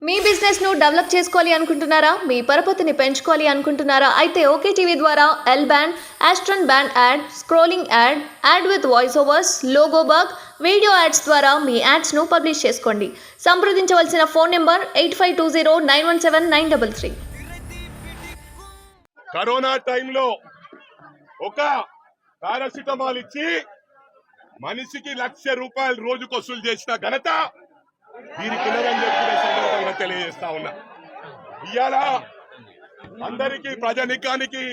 మీ business ను develop చేసుకోవాలి అనుకుంటున్నారా? మీ పరపతిని పెంచుకోవాలి అనుకుంటున్నారా? అయితే ఓకే టీవీ ద్వారా ఎల్ బ్యాండ్, ఆస్ట్రన్ band ad, scrolling ad, ad with voice overs, logo bug, video ads ద్వారా మీ యాడ్స్ ను పబ్లిష్ చేసుకోండి. సంప్రదించవలసిన ఫోన్ నెంబర్ 8520917933. కరోనా టైంలో ఒక పారాసిటమాల్ ఇచ్చి మనిషికి ₹1,00,000 రోజుకు వసూలు చేసిన ఘనత దీనికి ఉన్నదని చెప్పిన సందర్భంగా తెలియజేస్తా ఉన్నా. ఇవాళ అందరికీ ప్రజానికానికి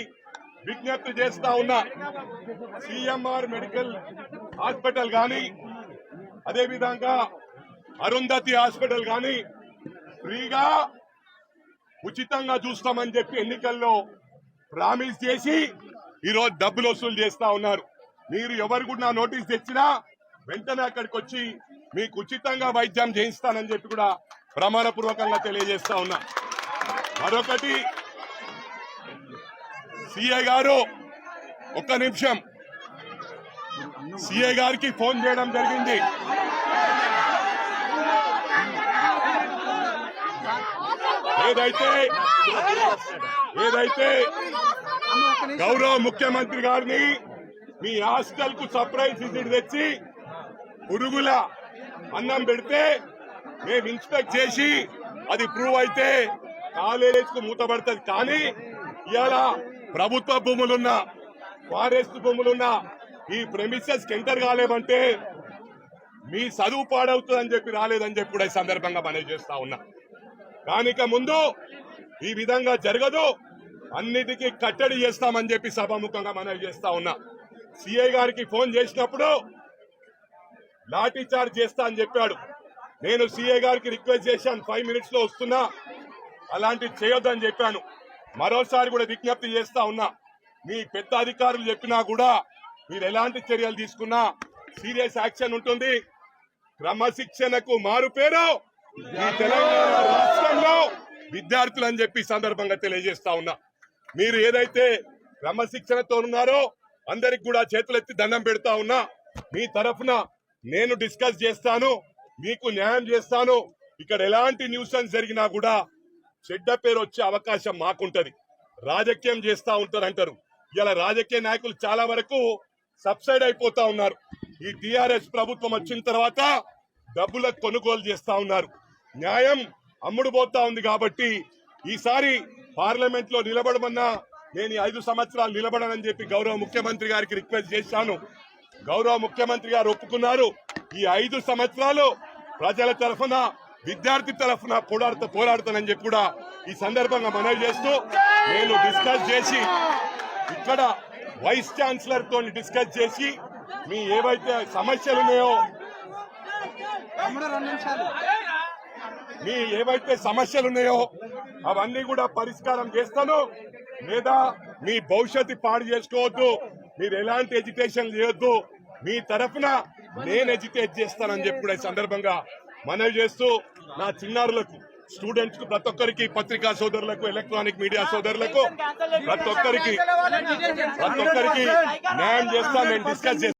విజ్ఞప్తి చేస్తా ఉన్నా. సిఎంఆర్ మెడికల్ హాస్పిటల్ గాని, అదేవిధంగా అరుంధతి హాస్పిటల్ గాని ఫ్రీగా ఉచితంగా చూస్తామని చెప్పి ఎన్నికల్లో ప్రామిస్ చేసి ఈరోజు డబ్బులు వసూలు చేస్తా ఉన్నారు. మీరు ఎవరు కూడా నోటీస్ తెచ్చినా వెంటనే అక్కడికి వచ్చి మీకు ఉచితంగా వైద్యం చేయిస్తానని చెప్పి కూడా ప్రమాణపూర్వకంగా తెలియజేస్తా ఉన్నా. మరొకటి, సిఐ గారు ఒక్క నిమిషం, సిఐ గారికి ఫోన్ చేయడం జరిగింది. ఏదైతే గౌరవ ముఖ్యమంత్రి గారిని మీ హాస్టల్ కు సర్ప్రైజ్ విజిట్ తెచ్చి పురుగుల అన్నం పెడితే మేము ఇన్స్పెక్ట్ చేసి అది ప్రూవ్ అయితే కాలేజ్ కు మూతపడుతుంది. కానీ ఇవాళ ప్రభుత్వ భూములున్న, ఫారెస్ట్ భూములున్న ఈ ప్రెమిసెస్ ఎంటర్ కాలేమంటే మీ చదువు పాడవుతుందని చెప్పి రాలేదని చెప్పి కూడా ఈ సందర్భంగా మనవి చేస్తా ఉన్నా. కానిక ముందు ఈ విధంగా జరగదు, అన్నిటికీ కట్టడి చేస్తామని చెప్పి సభాముఖంగా మనవి చేస్తా ఉన్నా. సిఐ గారికి ఫోన్ చేసినప్పుడు లాఠీ చార్జ్ చేస్తా అని చెప్పాడు. నేను సిఐ గారికి రిక్వెస్ట్ చేశాను, 5 minutes లో వస్తున్నా, అలాంటివి చేయొద్దని చెప్పాను. మరోసారి కూడా విజ్ఞప్తి చేస్తా ఉన్నా, మీ పెద్ద అధికారులు చెప్పినా కూడా మీరు ఎలాంటి చర్యలు తీసుకున్నా సీరియస్ యాక్షన్ ఉంటుంది. క్రమశిక్షణకు మారు పేరు ఈ తెలంగాణ రాష్ట్రంలో విద్యార్థులు అని చెప్పి సందర్భంగా తెలియజేస్తా ఉన్నా. మీరు ఏదైతే క్రమశిక్షణతో ఉన్నారో అందరికి కూడా చేతులెత్తి దండం పెడతా ఉన్నా. మీ తరఫున నేను డిస్కస్ చేస్తాను, మీకు న్యాయం చేస్తాను. ఇక్కడ ఎలాంటి న్యూసెన్స్ జరిగినా కూడా చెడ్డ పేరు వచ్చే అవకాశం మాకుంటది. రాజకీయం చేస్తా ఉంటారంటారు. ఇలా రాజకీయ నాయకులు చాలా వరకు సబ్సైడ్ అయిపోతా ఉన్నారు. ఈ టిఆర్ఎస్ ప్రభుత్వం వచ్చిన తర్వాత డబ్బుల కొనుగోలు చేస్తా ఉన్నారు. న్యాయం అమ్ముడు పోతా ఉంది. కాబట్టి ఈసారి పార్లమెంట్ లో నిలబడమన్నా నేను 5 సంవత్సరాలు నిలబడనని చెప్పి గౌరవ ముఖ్యమంత్రి గారికి రిక్వెస్ట్ చేశాను. గౌరవ ముఖ్యమంత్రి గారు ఒప్పుకున్నారు. ఈ 5 సంవత్సరాలు ప్రజల తరఫున, విద్యార్థి తరఫున పోరాడుతానని చెప్పి కూడా ఈ సందర్భంగా మనవి చేస్తూ నేను డిస్కస్ చేసి ఇక్కడ వైస్ ఛాన్సలర్ తో డిస్కస్ చేసి మీ ఏవైతే సమస్యలు ఉన్నాయో అవన్నీ కూడా పరిష్కారం చేస్తాను. లేదా మీ భవిష్యత్తు పాడు చేసుకోవద్దు, మీరు ఎలాంటి ఎడ్యుకేషన్ చేయొద్దు, మీ తరఫున నేను ఎడ్యుకేట్ చేస్తానని చెప్పి కూడా ఈ సందర్భంగా మనవి చేస్తూ నా చిన్నారులకు, స్టూడెంట్స్ కు, ప్రతి ఒక్కరికి, పత్రికా సోదరులకు, ఎలక్ట్రానిక్ మీడియా సోదరులకు ప్రతి ఒక్కరికి న్యాయం చేస్తాను. నేను డిస్కస్ చేస్తాను.